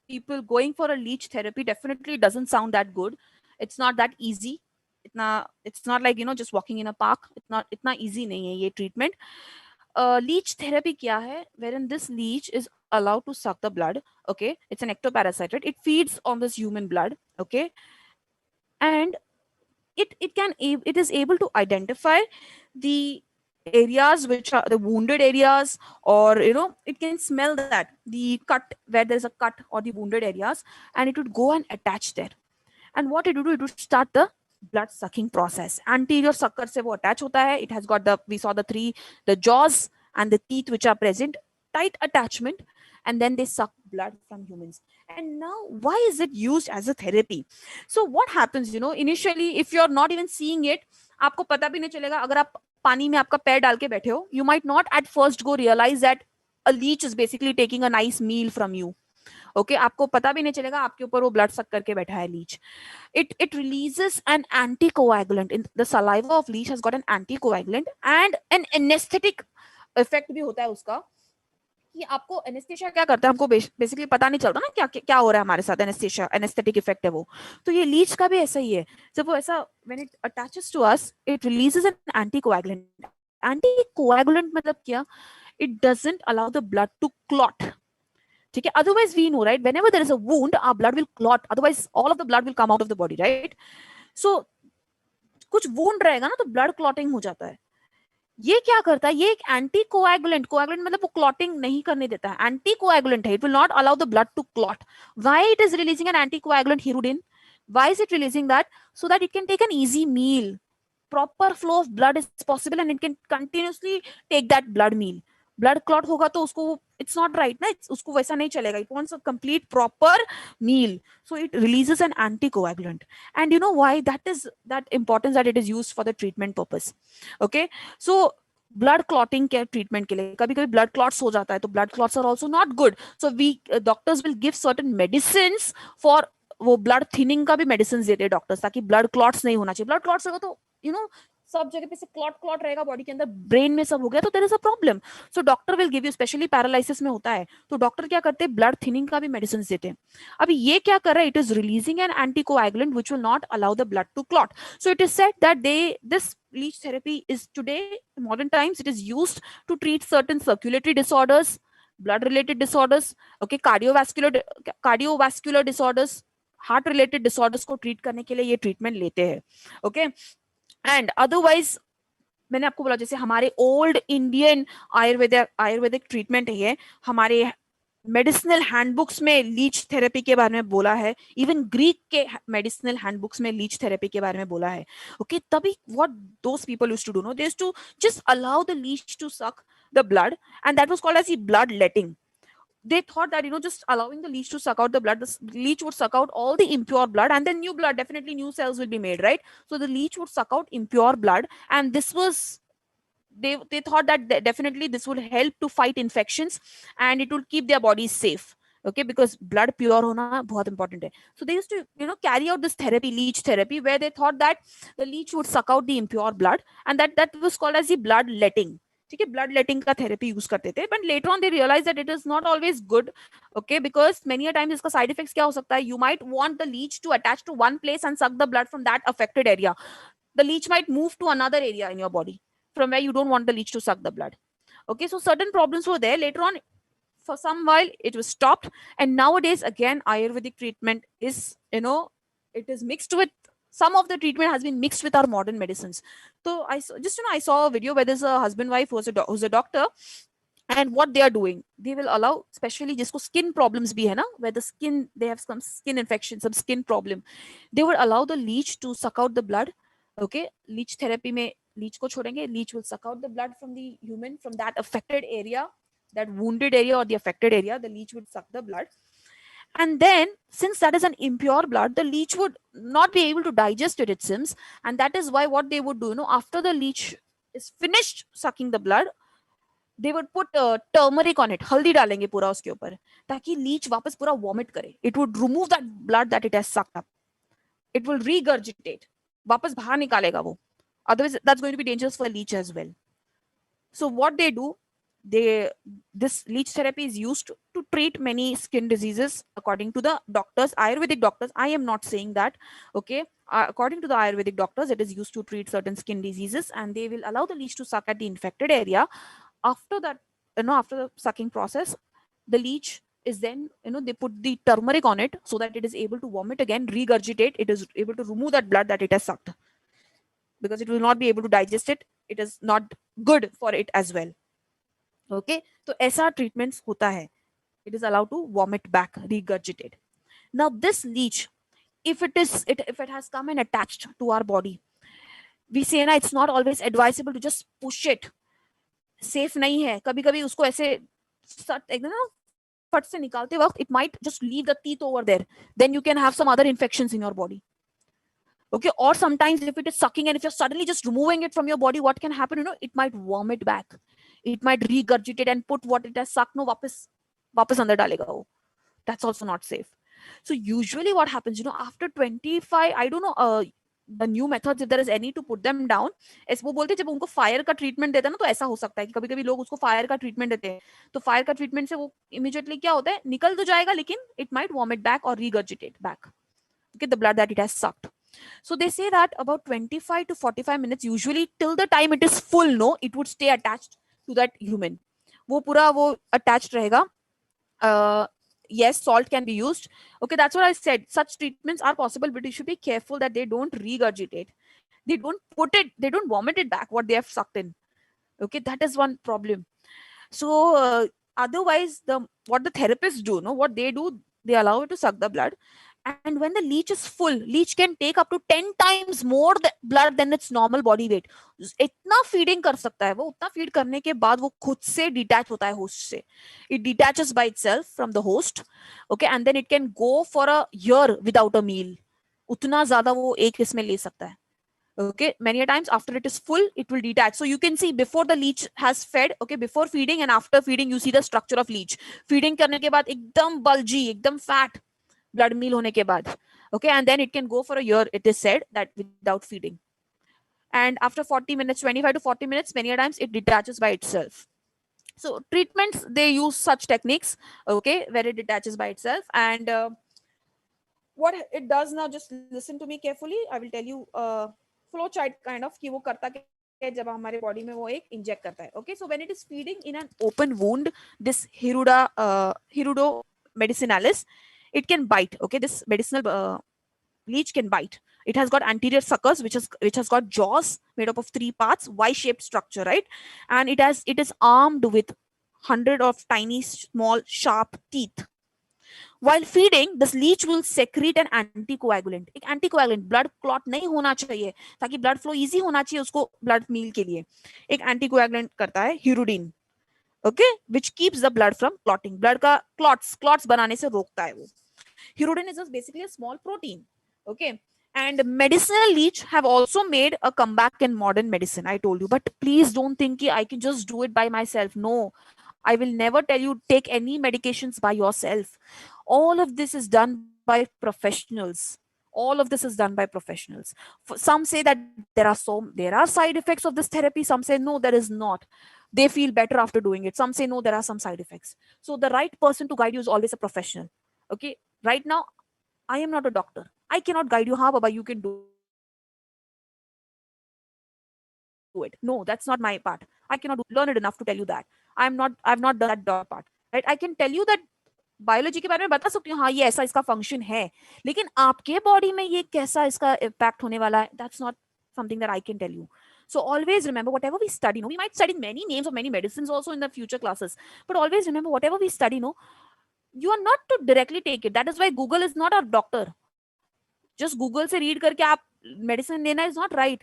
people going for a leech therapy definitely doesn't sound that good. It's not that easy. It's not like, just walking in a park. It's not easy nahi hai ye treatment. Leech therapy kya hai? Wherein this leech is allowed to suck the blood. Okay, it's an ectoparasite, right? It feeds on this human blood. Okay, and it is able to identify the areas which are the wounded areas, or it can smell that the cut, where there's a cut or the wounded areas, and it would go and attach there. And what it would do, it would start the blood sucking process. Anterior sucker se wo attach hota hai. It has got we saw the jaws and the teeth which are present, tight attachment, and then they suck blood from humans. And now, why is it used as a therapy? So what happens, initially, if you're not even seeing it, आपको पता भी नहीं चलेगा. अगर आप पानी में आपका पैर डाल के बैठे हो, you might not at first go realize that a leech is basically taking a nice meal from you. Okay, आपको पता भी नहीं चलेगा आपके ऊपर वो ब्लड सक करके बैठा है Leach. It releases an anticoagulant. In the saliva of leech has got an anticoagulant and an anesthetic effect भी होता है उसका. कि आपको एनेस्थेशिया क्या करता है, हमको बेसिकली पता नहीं चलता ना क्या क्या हो रहा है हमारे साथ. एनेस्थेशिया, एनेस्थेटिक इफेक्ट है वो. तो ये लीच का भी ऐसा ही है. जब वो ऐसा when it attaches to us, it releases an anticoagulant. Anticoagulant मतलब क्या? It doesn't allow the blood to clot. ठीक है, otherwise we know right, whenever there is a wound our blood will clot, otherwise all of the blood will come out of the body, right? So कुछ wound रहेगा ना तो blood clotting हो जाता है. ये क्या करता है? ये एक एंटी कोएगुलेंट. कोएगुलेंट मतलब वो क्लॉटिंग नहीं करने देता है. एंटी कोएगुलेंट है. It will not allow the blood to clot. Why it is releasing an anti coagulant hirudin? Why is it releasing that? So that it can take an easy meal. Proper flow of blood is possible and it can continuously take that blood meal. Blood clot होगा तो उसको it's not right ना, उसको वैसा नहीं चलेगा. It wants a complete proper meal. So it releases an anticoagulant. And you know why that is that importance, that it is used for the treatment purpose. Okay, so blood clotting के treatment के लिए कभी कभी blood clots हो जाता है, तो blood clots are also not good. So we doctors will give certain medicine for वो ब्लड थिनिंग का भी मेडिसिन देते हैं डॉक्टर्स, ताकि ब्लड क्लॉट्स नहीं होना चाहिए. ब्लड क्लॉट्स होगा तो सब जगह पे से क्लॉट क्लॉट रहेगा बॉडी के अंदर, ब्रेन में सब हो गया तो there is a problem. So doctor will give you, specially paralysis में होता है तो डॉक्टर क्या करते हैं, ब्लड थिनिंग का भी मेडिसिन देते हैं. अभी ये क्या कर रहा है? It is releasing an anticoagulant which will not allow the blood to clot. So it is said that this leech therapy is today, in modern times, it is used to treat certain circulatory disorders, blood related disorders, okay, cardiovascular disorders, heart related disorders को treat करने के लिए ये treatment लेते हैं. Okay, and otherwise मैंने आपको बोला जैसे हमारे ओल्ड इंडियन आयुर्वेदिक ट्रीटमेंट है ये, हमारे मेडिसिनल हैंडबुक्स में लीच थेरेपी के बारे में बोला है. इवन ग्रीक के मेडिसिनल हैंडबुक्स में लीच थेरेपी के बारे में बोला है. ओके, तभी what those people used to do, no, they used to just allow the leech to suck the blood, and that was called as blood letting. They thought that just allowing the leech to suck out the blood, the leech would suck out all the impure blood, and then new blood, definitely new cells will be made, right? So the leech would suck out impure blood, and this was, they thought that definitely this would help to fight infections and it would keep their bodies safe. Okay, because blood pure hona bahut important hai. So they used to carry out this therapy, leech therapy, where they thought that the leech would suck out the impure blood, and that was called as the blood letting. ठीक है, blood letting का therapy use करते थे. But later on they realize that it is not always good. Okay, because many a times इसका side effects क्या हो सकता है? You might want the leech to attach to one place and suck the blood from that affected area. The leech might move to another area in your body from where you don't want the leech to suck the blood. Okay, so certain problems were there. Later on, for some while, it was stopped. And nowadays, again, Ayurvedic treatment is, it is mixed with, some of the treatment has been mixed with our modern medicines. So I saw a video where there's a husband wife who's a doctor, and what they are doing, they will allow, especially जिसको skin problems भी है ना, where the skin, they have some skin infection, some skin problem, they would allow the leech to suck out the blood. Okay, leech therapy में leech को छोड़ेंगे, leech will suck out the blood from the human, from that affected area, that wounded area or the affected area. The leech would suck the blood, and then since that is an impure blood, the leech would not be able to digest it, it seems. And that is why what they would do, after the leech is finished sucking the blood, they would put turmeric on it, हल्दी डालेंगे पूरा उसके ऊपर, ताकि Leach वापस पूरा vomit करे. It would remove that blood that it has sucked up. It will regurgitate, वापस बाहर निकालेगा वो. Otherwise, that's going to be dangerous for leech as well. So what they do, they this leech therapy is used to treat many skin diseases according to the doctors, Ayurvedic doctors. I am not saying that, okay. According to the Ayurvedic doctors, it is used to treat certain skin diseases, and they will allow the leech to suck at the infected area. After that, after the sucking process, the leech is then, they put the turmeric on it so that it is able to vomit again, regurgitate. It is able to remove that blood that it has sucked, because it will not be able to digest it. It is not good for it as well. Okay, so ऐसा treatments होता है. It is allowed to vomit back, regurgitate. Now this leech, if it has come and attached to our body, we say ना, it's not always advisable to just push it. Safe नहीं है. कभी कभी उसको ऐसे एकदम ना फट से निकालते वक्त, it might just leave the teeth over there. Then you can have some other infections in your body. Okay, or sometimes if it is sucking and if you're suddenly just removing it from your body, what can happen? It might vomit back. It might regurgitate and put what it has sucked वापस अंदर डालेगा वो. That's also not safe. So usually what happens, after 25, I don't know the new methods, if there is any to put them down. वो बोलते जब उनको fire का treatment देता है ना, तो ऐसा हो सकता है कि कभी कभी लोग उसको फायर का ट्रीटमेंट देते हैं, तो फायर का ट्रीटमेंट से वो इमीडिएटली क्या होता है, निकल तो जाएगा, लेकिन it might vomit back or regurgitate back, okay, the blood that it has sucked. So they say that about 25 to 45 minutes, usually till the time it is full, it would stay attached to that human. वो पूरा वो attached रहेगा. Yes, salt can be used. Okay, that's what I said. Such treatments are possible, but you should be careful that they don't regurgitate. They don't vomit it back, what they have sucked in. Okay, that is one problem. So otherwise, what the therapists do, what they do, they allow it to suck the blood. And when the leech is full, leech can take up to 10 times more blood than its normal body weight. इतना feeding कर सकता है वो. उतना feed करने के बाद वो खुद से detach होता है host से. It detaches by itself from the host. Okay, and then it can go for a year without a meal. उतना ज़्यादा वो एक इसमें ले सकता है. Okay, many a times after it is full, it will detach. So you can see before the leech has fed, okay, before feeding and after feeding, you see the structure of leech. Feeding करने के बाद एकदम bulgy, एकदम fat. Blood meal होने के बाद, okay, and then it can go for a year, it is said, that without feeding. And after 40 minutes, 25 to 40 minutes, many a times it detaches by itself. So treatments, they use such techniques, okay, where it detaches by itself. And what it does now, just listen to me carefully. I will tell you flow chart kind of कि वो करता क्या जब हमारे body में वो एक inject करता है. Okay, so when it is feeding in an open wound, this Hirudo medicinalis, it can bite. Okay, this medicinal leech can bite. It has got anterior suckers, which has got jaws made up of 3 parts, Y-shaped structure, right? And it is armed with 100 of tiny, small, sharp teeth. While feeding, this leech will secrete an anticoagulant. एक anticoagulant, blood clot नहीं होना चाहिए, ताकि blood flow easy होना चाहिए उसको blood meal के लिए. एक anticoagulant करता है hirudin. Okay, which keeps the blood from clotting. Blood का clots बनाने से रोकता है वो. Hirudin is basically a small protein. Okay, and medicinal leech have also made a comeback in modern medicine. I told you, but please don't think I can just do it by myself. No, I will never tell you take any medications by yourself. All of this is done by professionals. All of this is done by professionals. Some say that there are side effects of this therapy. Some say no, there is not. They feel better after doing it. Some say no, there are some side effects. So the right person to guide you is always a professional. Okay, right now I am not a doctor. I cannot guide you. How Baba, you can do it. No, that's not my part. I cannot learn it enough to tell you that. I've not done that doctor part. Right? I can tell you that biology के बारे में बता सकती हूँ, हाँ ये ऐसा इसका फंक्शन है, लेकिन आपके बॉडी में ये कैसा इसका इम्पैक्ट होने वाला है, that's not something that I can tell you. So always remember, whatever we study, we might study many names of many medicines also in the future classes, but always remember, whatever we study, you are not to directly take it. That is why Google is not our doctor. Just Google से read करके आप medicine लेना is not right.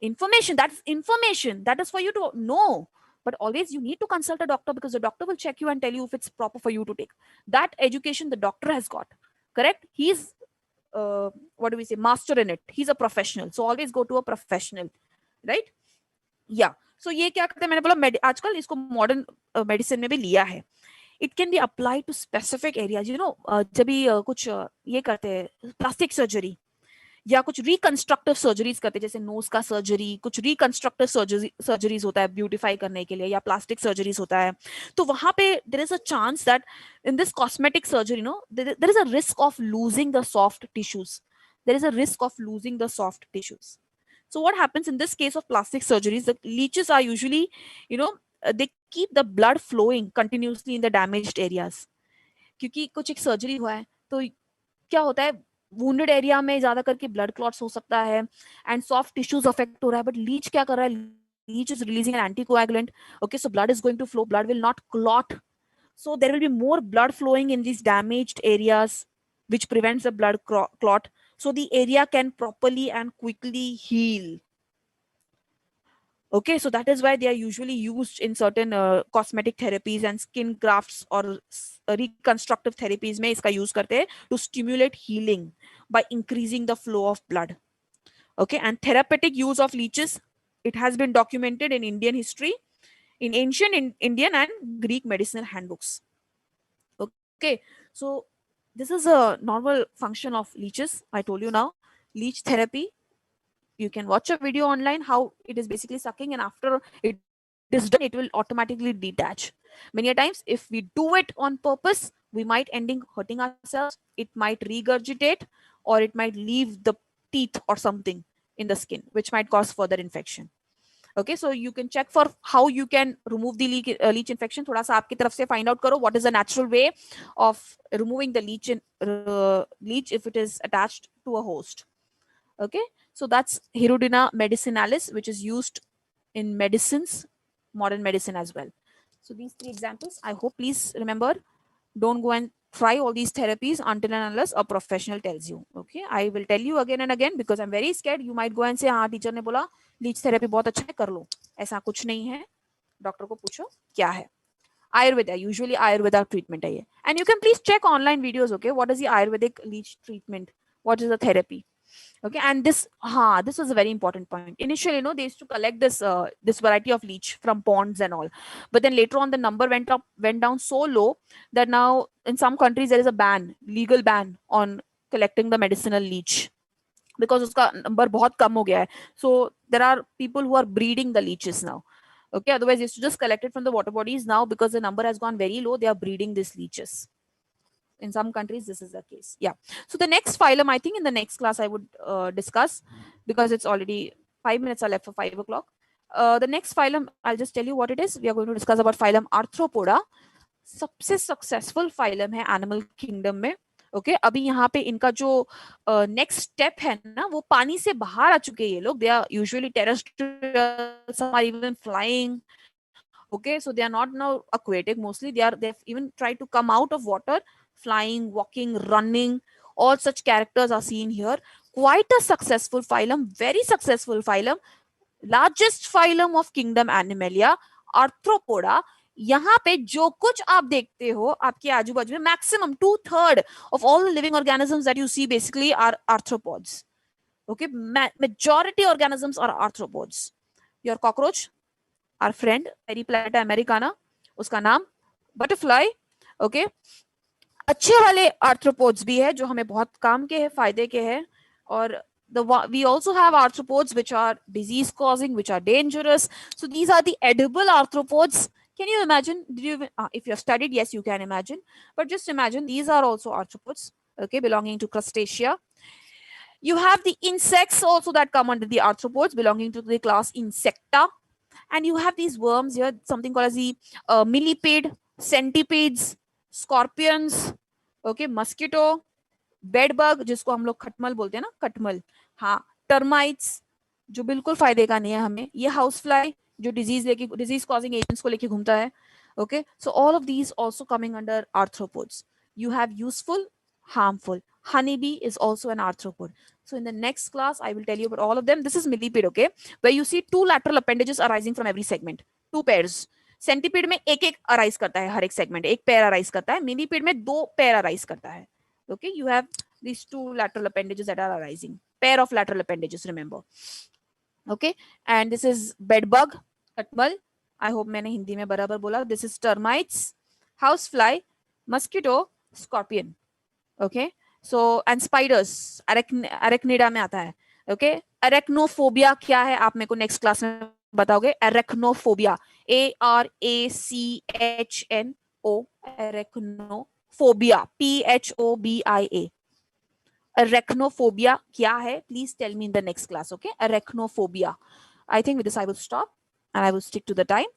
Information, that is for you to know. But always you need to consult a doctor, because the doctor will check you and tell you if it's proper for you to take. That education the doctor has got, correct? He's master in it. He's a professional. So always go to a professional, right? Yeah. So ये क्या करते हैं, मैंने बोला आजकल इसको modern medicine में भी लिया है. It can be applied to specific areas. जब भी कुछ ये करते हैं plastic surgery, या कुछ रिकंस्ट्रक्टिव सर्जरीज करते हैं, जैसे नोज का सर्जरी, कुछ रिकंस्ट्रक्टिव सर्जरीज होता है ब्यूटिफाई करने के लिए, या प्लास्टिक सर्जरीज होता है, तो वहां पे there is a chance that in this cosmetic surgery no there is a risk of losing the soft tissues, there is a risk of losing the soft tissues. So what happens in this case of plastic surgeries, the leeches are usually, you know, they keep the blood flowing continuously in the damaged areas. क्योंकि कुछ एक surgery हुआ है तो क्या होता है, wounded area में ज्यादा करके ब्लड क्लॉट्स हो सकता है एंड सॉफ्ट टिश्यूज अफेक्ट हो रहा है, बट लीच क्या कर रहा है, leech is releasing an anticoagulant. Okay, so blood is going to flow, blood will not clot, so there will be more blood flowing in these damaged areas, which prevents the blood clot, so the area can properly and quickly heal. Okay, so that is why they are usually used in certain cosmetic therapies and skin grafts or reconstructive therapies में इसका use करते हैं to stimulate healing by increasing the flow of blood. Okay, and therapeutic use of leeches, it has been documented in Indian history, in ancient Indian and Greek medicinal handbooks. Okay, so this is a normal function of leeches. I told you now, leech therapy. You can watch a video online how it is basically sucking, and after it is done, it will automatically detach. Many a times, if we do it on purpose, we might ending hurting ourselves. It might regurgitate, or it might leave the teeth or something in the skin, which might cause further infection. Okay, so you can check for how you can remove the leech infection. थोड़ा सा आपकी तरफ से find out करो what is the natural way of removing the leech if it is attached to a host. Okay, so that's Hirudina medicinalis, which is used in medicines, modern medicine as well. So these three examples, I hope, please remember, don't go and try all these therapies until and unless a professional tells you. Okay, I will tell you again and again because I'm very scared. You might go and say, हाँ teacher ने बोला leech therapy बहुत अच्छा है, कर लो. ऐसा कुछ नहीं है, डॉक्टर को पूछो क्या है. Ayurveda, usually Ayurveda treatment है ये. And you can please check online videos. Okay, what is the Ayurvedic leech treatment? What is the therapy? Okay, and this was a very important point. Initially, they used to collect this variety of leech from ponds and all, but then later on the number went down so low that now in some countries there is a legal ban on collecting the medicinal leech because uska number बहुत कम हो गया है. So there are people who are breeding the leeches now. Okay, otherwise they used to just collect it from the water bodies. Now because the number has gone very low, they are breeding these leeches. In some countries this is the case. Yeah, so the next phylum, I think in the next class I would discuss, because it's already 5 minutes are left for 5 o'clock. The next phylum, I'll just tell you what it is. We are going to discuss about phylum Arthropoda. सबसे successful phylum है animal kingdom में. Okay, अभी यहाँ पे इनका जो next step है ना, वो पानी से बाहर आ चुके हैं ये लोग. They are usually terrestrial, some are even flying. Okay, so they are not now aquatic, mostly they've even tried to come out of water, flying, walking, running. All such characters are seen here. Quite a successful phylum, very successful phylum, largest phylum of kingdom Animalia, Arthropoda. यहाँ पे जो कुछ आप देखते हो आपके आजू बाजू में, maximum 2/3 of all the living organisms that you see basically are arthropods. Okay, majority organisms are arthropods. Your cockroach, our friend Periplata americana, उसका नाम बटरफ्लाई. ओके, अच्छे वाले आर्थ्रोपोड्स भी है जो हमें बहुत काम के हैं, फायदे के हैं. और we also have arthropods which are disease causing, which are dangerous. So these are the edible arthropods. Can you imagine? If you have studied, yes, you can imagine. But just imagine, these are also arthropods, okay, belonging to Crustacea. You have the insects also that come under the arthropods, belonging to the class Insecta. And you have these worms here, something called as the millipede, centipedes, scorpions, okay, mosquito, bed bug, जिसको हम लोग खटमल बोलते हैं ना, खटमल. हाँ, termites जो बिल्कुल फायदे का नहीं है हमें. ये हाउस फ्लाई जो डिजीज कॉजिंग एजेंट्स को लेके घूमता है. Okay, so all of these also coming under arthropods. You have useful, harmful. Honeybee is also an arthropod. So in the next class, I will tell you about all of them. This is millipede, okay, where you see 2 lateral appendages arising from every segment, 2 pairs. Centipede में एक arise करता है, हर एक segment एक pair arise करता है. Millipede में 2 pair arise करता है. Okay, you have these 2 lateral appendages that are arising, pair of lateral appendages, remember. Okay, and this is bedbug, खटमल. I hope मैंने हिंदी में बराबर बोला. This is termites, housefly, mosquito, scorpion. Okay, so and spiders Arachnida में आता है. Okay, अरेक्नोफोबिया क्या है आप मेरे को नेक्स्ट क्लास में बताओगे. अरेक्नोफोबिया, ARACHNO, अरेक्नोफोबिया, PHOBIA. Arachnophobia क्या है? Please tell me in the next class. Okay, arachnophobia. I think with this I will stop and I will stick to the time.